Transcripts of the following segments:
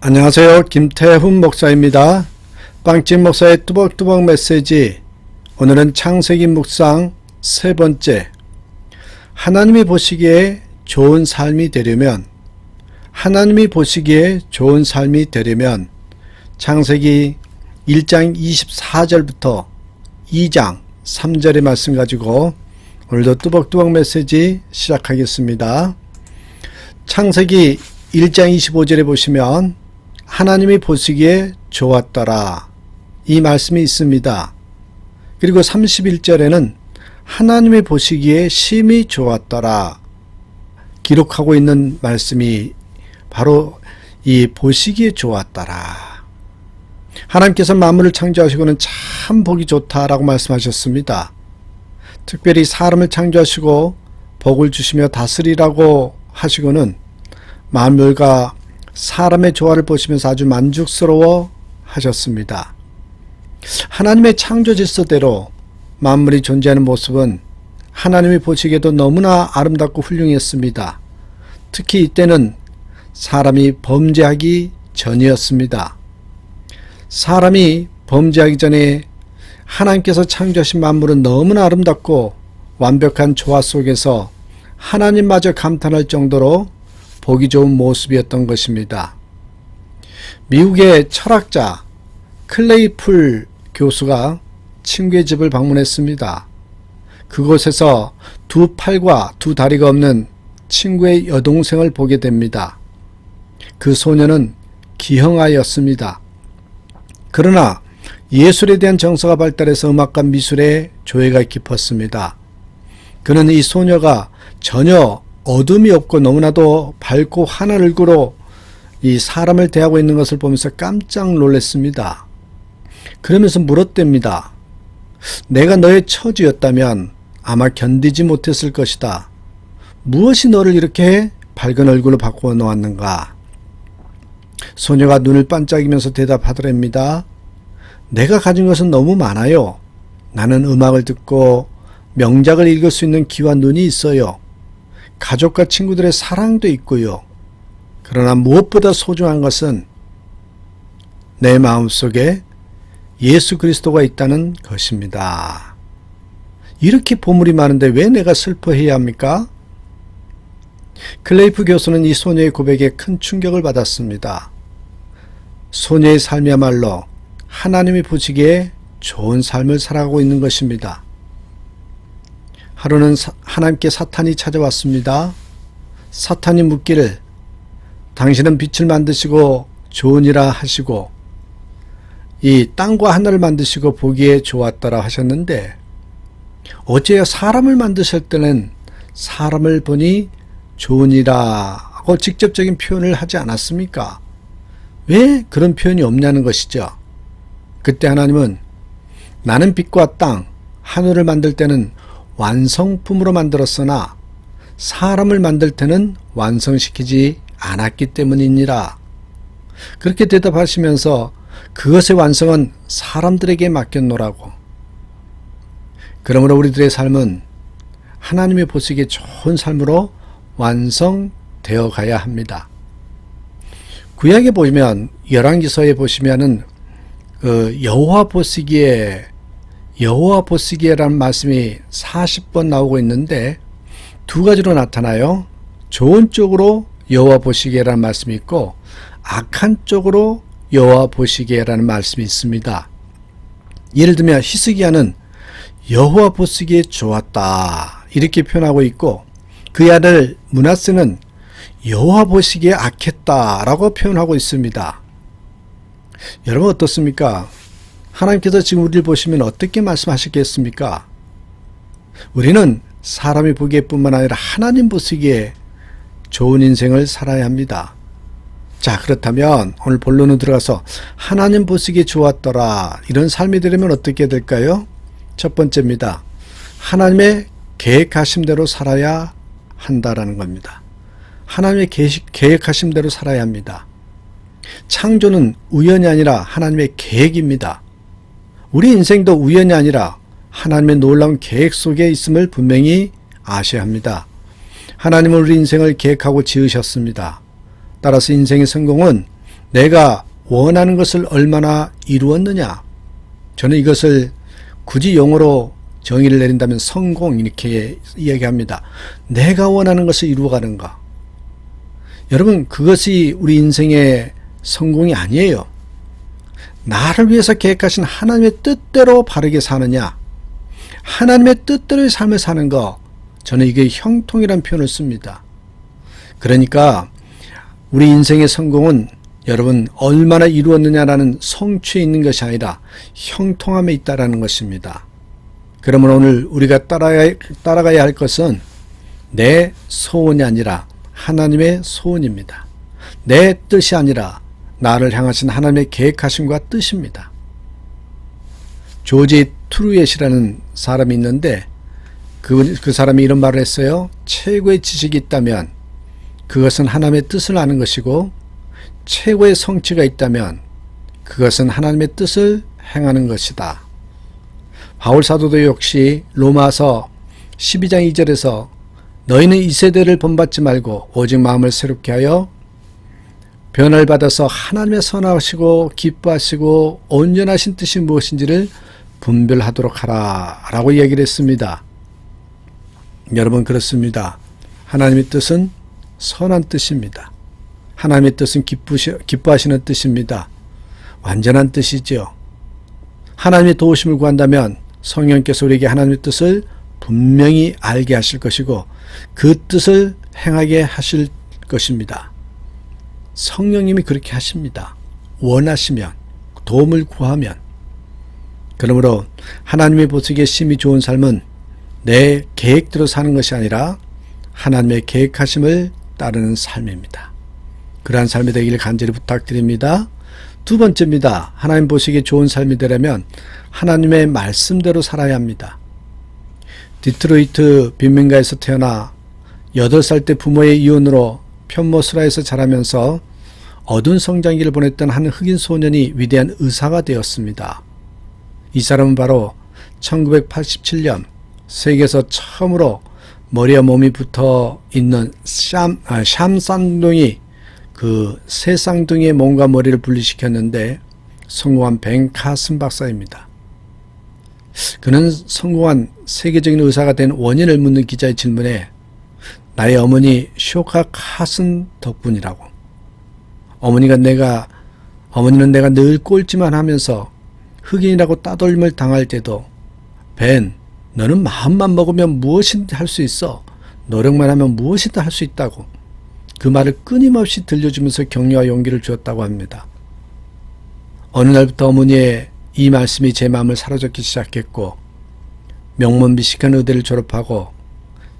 안녕하세요. 김태훈 목사입니다. 빵집 목사의 뚜벅뚜벅 메시지, 오늘은 창세기 묵상 세 번째, 하나님이 보시기에 좋은 삶이 되려면, 창세기 1장 24절부터 2장 3절의 말씀 가지고 오늘도 뚜벅뚜벅 메시지 시작하겠습니다. 창세기 1장 25절에 보시면 하나님이 보시기에 좋았더라, 이 말씀이 있습니다. 그리고 31절에는 하나님이 보시기에 심히 좋았더라 기록하고 있는 말씀이 바로 이 보시기에 좋았더라. 하나님께서 만물을 창조하시고는 참 보기 좋다라고 말씀하셨습니다. 특별히 사람을 창조하시고 복을 주시며 다스리라고 하시고는 만물과 사람의 조화를 보시면서 아주 만족스러워 하셨습니다. 하나님의 창조 질서대로 만물이 존재하는 모습은 하나님이 보시기에도 너무나 아름답고 훌륭했습니다. 특히 이때는 사람이 범죄하기 전이었습니다. 사람이 범죄하기 전에 하나님께서 창조하신 만물은 너무나 아름답고 완벽한 조화 속에서 하나님마저 감탄할 정도로 보기 좋은 모습이었던 것입니다. 미국의 철학자 클레이풀 교수가 친구의 집을 방문했습니다. 그곳에서 두 팔과 두 다리가 없는 친구의 여동생을 보게 됩니다. 그 소녀는 기형아였습니다. 그러나 예술에 대한 정서가 발달해서 음악과 미술에 조예가 깊었습니다. 그는 이 소녀가 전혀 어둠이 없고 너무나도 밝고 환한 얼굴로 이 사람을 대하고 있는 것을 보면서 깜짝 놀랐습니다. 그러면서 물었답니다. 내가 너의 처지였다면 아마 견디지 못했을 것이다. 무엇이 너를 이렇게 밝은 얼굴로 바꾸어 놓았는가? 소녀가 눈을 반짝이면서 대답하더랍니다. 내가 가진 것은 너무 많아요. 나는 음악을 듣고 명작을 읽을 수 있는 귀와 눈이 있어요. 가족과 친구들의 사랑도 있고요. 그러나 무엇보다 소중한 것은 내 마음속에 예수 그리스도가 있다는 것입니다. 이렇게 보물이 많은데 왜 내가 슬퍼해야 합니까? 클레이프 교수는 이 소녀의 고백에 큰 충격을 받았습니다. 소녀의 삶이야말로 하나님이 보시기에 좋은 삶을 살아가고 있는 것입니다. 하루는 하나님께 사탄이 찾아왔습니다. 사탄이 묻기를, 당신은 빛을 만드시고 좋으니라 하시고 이 땅과 하늘을 만드시고 보기에 좋았더라 하셨는데, 어째야 사람을 만드실 때는 사람을 보니 좋으니라 하고 직접적인 표현을 하지 않았습니까? 왜 그런 표현이 없냐는 것이죠. 그때 하나님은 나는 빛과 땅, 하늘을 만들 때는 완성품으로 만들었으나 사람을 만들 때는 완성시키지 않았기 때문이니라. 그렇게 대답하시면서 그것의 완성은 사람들에게 맡겼노라고. 그러므로 우리들의 삶은 하나님이 보시기에 좋은 삶으로 완성되어 가야 합니다. 구약에 보면 열왕기서에 보시면은 여호와 보시기에라는 말씀이 40번 나오고 있는데 두 가지로 나타나요. 좋은 쪽으로 여호와 보시기에라는 말씀이 있고 악한 쪽으로 여호와 보시기에라는 말씀이 있습니다. 예를 들면 히스기야는 여호와 보시기에 좋았다 이렇게 표현하고 있고, 그의 아들 므낫세는 여호와 보시기에 악했다라고 표현하고 있습니다. 여러분 어떻습니까? 하나님께서 지금 우리를 보시면 어떻게 말씀하시겠습니까? 우리는 사람이 보기에 뿐만 아니라 하나님 보시기에 좋은 인생을 살아야 합니다. 자, 그렇다면 오늘 본론으로 들어가서 하나님 보시기에 좋았더라, 이런 삶이 되려면 어떻게 될까요? 첫 번째입니다. 하나님의 계획하신 대로 살아야 한다라는 겁니다. 하나님의 계획하신 대로 살아야 합니다. 창조는 우연이 아니라 하나님의 계획입니다. 우리 인생도 우연이 아니라 하나님의 놀라운 계획 속에 있음을 분명히 아셔야 합니다. 하나님은 우리 인생을 계획하고 지으셨습니다. 따라서 인생의 성공은 내가 원하는 것을 얼마나 이루었느냐. 저는 이것을 굳이 용어로 정의를 내린다면 성공 이렇게 이야기합니다. 내가 원하는 것을 이루어가는가. 여러분, 그것이 우리 인생의 성공이 아니에요. 나를 위해서 계획하신 하나님의 뜻대로 바르게 사느냐, 하나님의 뜻대로의 삶을 사는 거, 저는 이게 형통이라는 표현을 씁니다. 그러니까 우리 인생의 성공은 여러분 얼마나 이루었느냐라는 성취에 있는 것이 아니라 형통함에 있다라는 것입니다. 그러면 오늘 우리가 따라가야 할 것은 내 소원이 아니라 하나님의 소원입니다. 내 뜻이 아니라 나를 향하신 하나님의 계획하심과 뜻입니다. 조지 트루엣이라는 사람이 있는데 그 사람이 이런 말을 했어요. 최고의 지식이 있다면 그것은 하나님의 뜻을 아는 것이고, 최고의 성취가 있다면 그것은 하나님의 뜻을 행하는 것이다. 바울 사도도 역시 로마서 12장 2절에서 너희는 이 세대를 본받지 말고 오직 마음을 새롭게 하여 변화를 받아서 하나님의 선하시고 기뻐하시고 온전하신 뜻이 무엇인지를 분별하도록 하라 라고 이야기를 했습니다. 여러분, 그렇습니다. 하나님의 뜻은 선한 뜻입니다. 하나님의 뜻은 기뻐하시는 뜻입니다. 완전한 뜻이죠. 하나님의 도우심을 구한다면 성령께서 우리에게 하나님의 뜻을 분명히 알게 하실 것이고 그 뜻을 행하게 하실 것입니다. 성령님이 그렇게 하십니다. 원하시면, 도움을 구하면. 그러므로 하나님의 보시기에 심히 좋은 삶은 내 계획대로 사는 것이 아니라 하나님의 계획하심을 따르는 삶입니다. 그러한 삶이 되기를 간절히 부탁드립니다. 두 번째입니다. 하나님 보시기에 좋은 삶이 되려면 하나님의 말씀대로 살아야 합니다. 디트로이트 빈민가에서 태어나 8살 때 부모의 이혼으로 편모스라에서 자라면서 어두운 성장기를 보냈던 한 흑인 소년이 위대한 의사가 되었습니다. 이 사람은 바로 1987년 세계에서 처음으로 머리와 몸이 붙어 있는 샴쌍둥이, 그 새 쌍둥이의 몸과 머리를 분리시켰는데 성공한 벤 카슨 박사입니다. 그는 성공한 세계적인 의사가 된 원인을 묻는 기자의 질문에 나의 어머니 쇼카 카슨 덕분이라고. 어머니는 내가 늘 꼴찌만 하면서 흑인이라고 따돌림을 당할 때도 벤, 너는 마음만 먹으면 무엇이든 할 수 있어. 노력만 하면 무엇이든 할 수 있다고. 그 말을 끊임없이 들려주면서 격려와 용기를 주었다고 합니다. 어느 날부터 어머니의 이 말씀이 제 마음을 사로잡기 시작했고 명문 미시간 의대를 졸업하고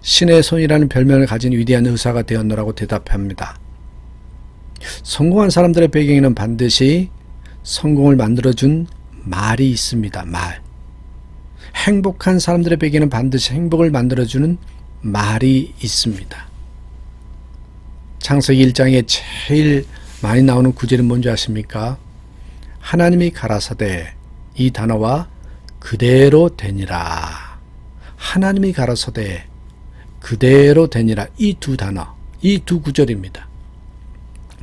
신의 손이라는 별명을 가진 위대한 의사가 되었노라고 대답합니다. 성공한 사람들의 배경에는 반드시 성공을 만들어준 말이 있습니다. 말. 행복한 사람들의 배경에는 반드시 행복을 만들어주는 말이 있습니다. 창세기 1장에 제일 많이 나오는 구절은 뭔지 아십니까? 하나님이 가라사대, 이 단어와 그대로 되니라. 하나님이 가라사대 그대로 되니라. 이 두 단어, 이 두 구절입니다.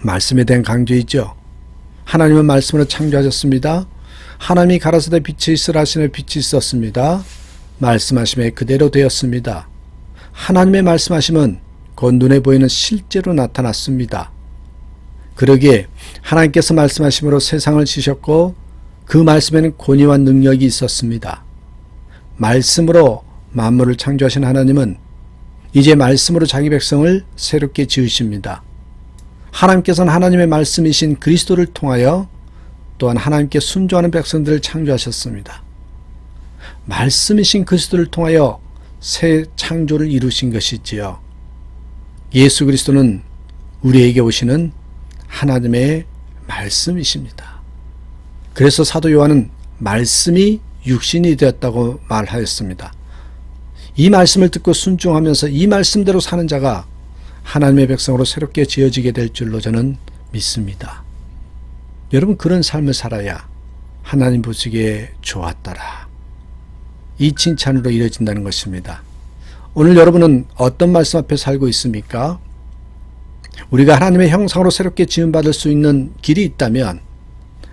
말씀에 대한 강조이죠. 하나님은 말씀으로 창조하셨습니다. 하나님이 가라사대 빛이 있으라 하시니 빛이 있었습니다. 말씀하심에 그대로 되었습니다. 하나님의 말씀하심은 곧 눈에 보이는 실제로 나타났습니다. 그러기에 하나님께서 말씀하심으로 세상을 지으셨고 그 말씀에는 권위와 능력이 있었습니다. 말씀으로 만물을 창조하신 하나님은 이제 말씀으로 자기 백성을 새롭게 지으십니다. 하나님께서는 하나님의 말씀이신 그리스도를 통하여 또한 하나님께 순종하는 백성들을 창조하셨습니다. 말씀이신 그리스도를 통하여 새 창조를 이루신 것이지요. 예수 그리스도는 우리에게 오시는 하나님의 말씀이십니다. 그래서 사도 요한은 말씀이 육신이 되었다고 말하였습니다. 이 말씀을 듣고 순종하면서 이 말씀대로 사는 자가 하나님의 백성으로 새롭게 지어지게 될 줄로 저는 믿습니다. 여러분, 그런 삶을 살아야 하나님 보시기에 좋았더라, 이 칭찬으로 이루어진다는 것입니다. 오늘 여러분은 어떤 말씀 앞에 살고 있습니까? 우리가 하나님의 형상으로 새롭게 지음받을 수 있는 길이 있다면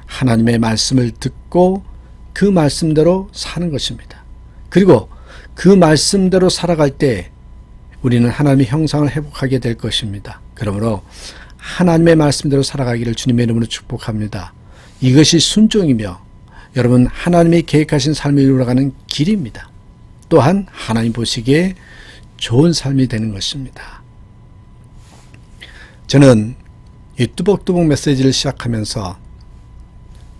하나님의 말씀을 듣고 그 말씀대로 사는 것입니다. 그리고 그 말씀대로 살아갈 때 우리는 하나님의 형상을 회복하게 될 것입니다. 그러므로 하나님의 말씀대로 살아가기를 주님의 이름으로 축복합니다. 이것이 순종이며 여러분 하나님이 계획하신 삶을 이루어가는 길입니다. 또한 하나님 보시기에 좋은 삶이 되는 것입니다. 저는 이 뚜벅뚜벅 메시지를 시작하면서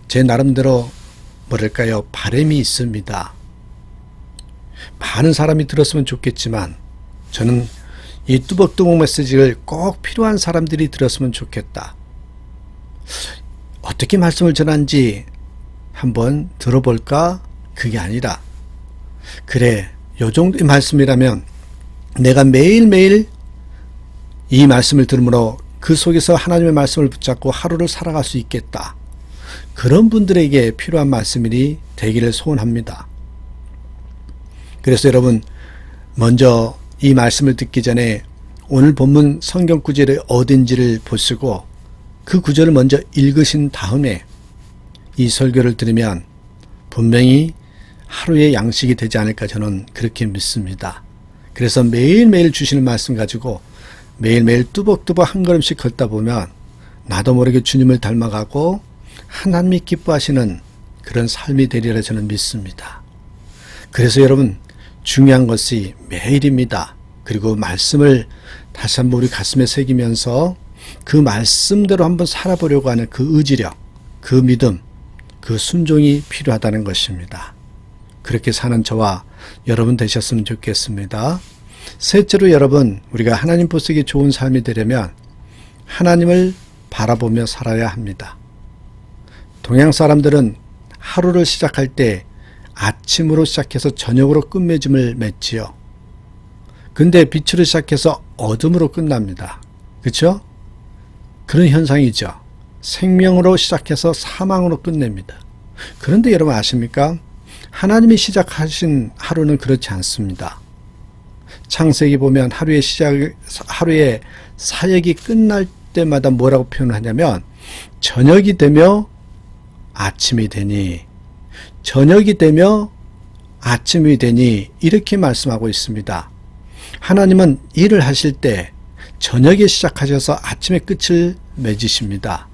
제 나름대로 뭐랄까요, 바람이 있습니다. 많은 사람이 들었으면 좋겠지만 저는 이 뚜벅뚜벅 메시지를 꼭 필요한 사람들이 들었으면 좋겠다. 어떻게 말씀을 전하는지 한번 들어볼까? 그게 아니라 그래, 요 정도의 말씀이라면 내가 매일매일 이 말씀을 들음으로 그 속에서 하나님의 말씀을 붙잡고 하루를 살아갈 수 있겠다. 그런 분들에게 필요한 말씀이 되기를 소원합니다. 그래서 여러분 먼저 이 말씀을 듣기 전에 오늘 본문 성경 구절이 어딘지를 보시고 그 구절을 먼저 읽으신 다음에 이 설교를 들으면 분명히 하루의 양식이 되지 않을까 저는 그렇게 믿습니다. 그래서 매일매일 주시는 말씀 가지고 매일매일 뚜벅뚜벅 한 걸음씩 걷다 보면 나도 모르게 주님을 닮아가고 하나님이 기뻐하시는 그런 삶이 되리라 저는 믿습니다. 그래서 여러분 중요한 것이 매일입니다. 그리고 말씀을 다시 한번 우리 가슴에 새기면서 그 말씀대로 한번 살아보려고 하는 그 의지력, 그 믿음, 그 순종이 필요하다는 것입니다. 그렇게 사는 저와 여러분 되셨으면 좋겠습니다. 셋째로 여러분, 우리가 하나님 보시기에 좋은 삶이 되려면 하나님을 바라보며 살아야 합니다. 동양 사람들은 하루를 시작할 때 아침으로 시작해서 저녁으로 끝맺음을 맺지요. 근데 빛으로 시작해서 어둠으로 끝납니다. 그렇죠? 그런 현상이죠. 생명으로 시작해서 사망으로 끝냅니다. 그런데 여러분 아십니까? 하나님이 시작하신 하루는 그렇지 않습니다. 창세기 보면 하루의 사역이 끝날 때마다 뭐라고 표현하냐면 저녁이 되며 아침이 되니, 저녁이 되며 아침이 되니 이렇게 말씀하고 있습니다. 하나님은 일을 하실 때 저녁에 시작하셔서 아침에 끝을 맺으십니다.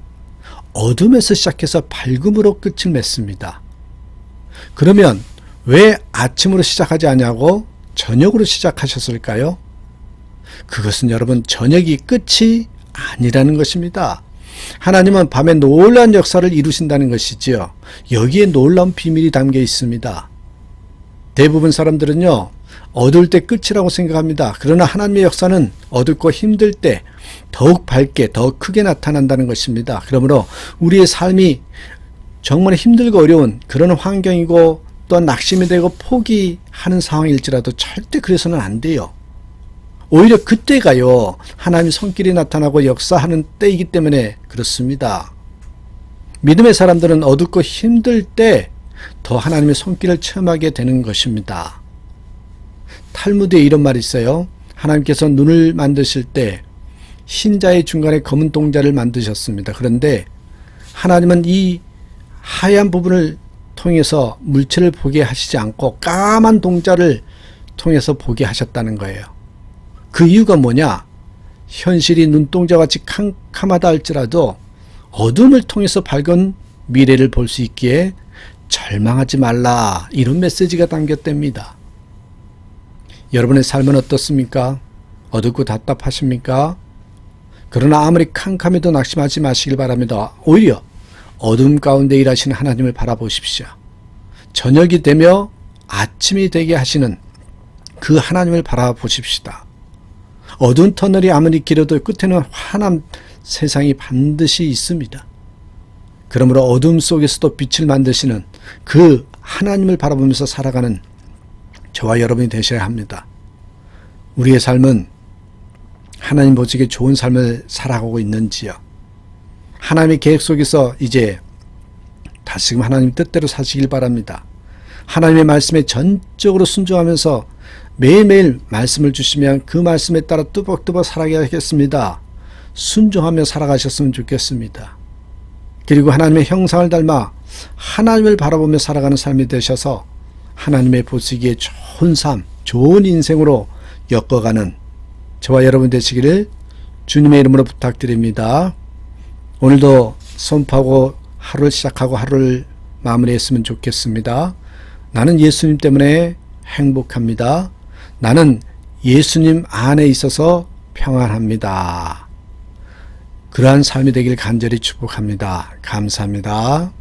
어둠에서 시작해서 밝음으로 끝을 맺습니다. 그러면 왜 아침으로 시작하지 않냐고 저녁으로 시작하셨을까요? 그것은 여러분 저녁이 끝이 아니라는 것입니다. 하나님은 밤에 놀라운 역사를 이루신다는 것이지요. 여기에 놀라운 비밀이 담겨 있습니다. 대부분 사람들은요, 어두울 때 끝이라고 생각합니다. 그러나 하나님의 역사는 어둡고 힘들 때 더욱 밝게 더 크게 나타난다는 것입니다. 그러므로 우리의 삶이 정말 힘들고 어려운 그런 환경이고 또한 낙심이 되고 포기하는 상황일지라도 절대 그래서는 안 돼요. 오히려 그때가요, 하나님의 손길이 나타나고 역사하는 때이기 때문에 그렇습니다. 믿음의 사람들은 어둡고 힘들 때 더 하나님의 손길을 체험하게 되는 것입니다. 탈무드에 이런 말이 있어요. 하나님께서 눈을 만드실 때 흰자의 중간에 검은 동자를 만드셨습니다. 그런데 하나님은 이 하얀 부분을 통해서 물체를 보게 하시지 않고 까만 동자를 통해서 보게 하셨다는 거예요. 그 이유가 뭐냐? 현실이 눈동자같이 캄캄하다 할지라도 어둠을 통해서 밝은 미래를 볼 수 있기에 절망하지 말라, 이런 메시지가 담겼답니다. 여러분의 삶은 어떻습니까? 어둡고 답답하십니까? 그러나 아무리 캄캄해도 낙심하지 마시길 바랍니다. 오히려 어둠 가운데 일하시는 하나님을 바라보십시오. 저녁이 되며 아침이 되게 하시는 그 하나님을 바라보십시다. 어두운 터널이 아무리 길어도 끝에는 환한 세상이 반드시 있습니다. 그러므로 어둠 속에서도 빛을 만드시는 그 하나님을 바라보면서 살아가는 저와 여러분이 되셔야 합니다. 우리의 삶은 하나님 보시기에 좋은 삶을 살아가고 있는지요? 하나님의 계획 속에서 이제 다시금 하나님 뜻대로 사시길 바랍니다. 하나님의 말씀에 전적으로 순종하면서 매일매일 말씀을 주시면 그 말씀에 따라 뚜벅뚜벅 살아가겠습니다. 순종하며 살아가셨으면 좋겠습니다. 그리고 하나님의 형상을 닮아 하나님을 바라보며 살아가는 삶이 되셔서 하나님의 보시기에 좋은 삶, 좋은 인생으로 엮어가는 저와 여러분 되시기를 주님의 이름으로 부탁드립니다. 오늘도 선포하고 하루를 시작하고 하루를 마무리했으면 좋겠습니다. 나는 예수님 때문에 행복합니다. 나는 예수님 안에 있어서 평안합니다. 그러한 삶이 되길 간절히 축복합니다. 감사합니다.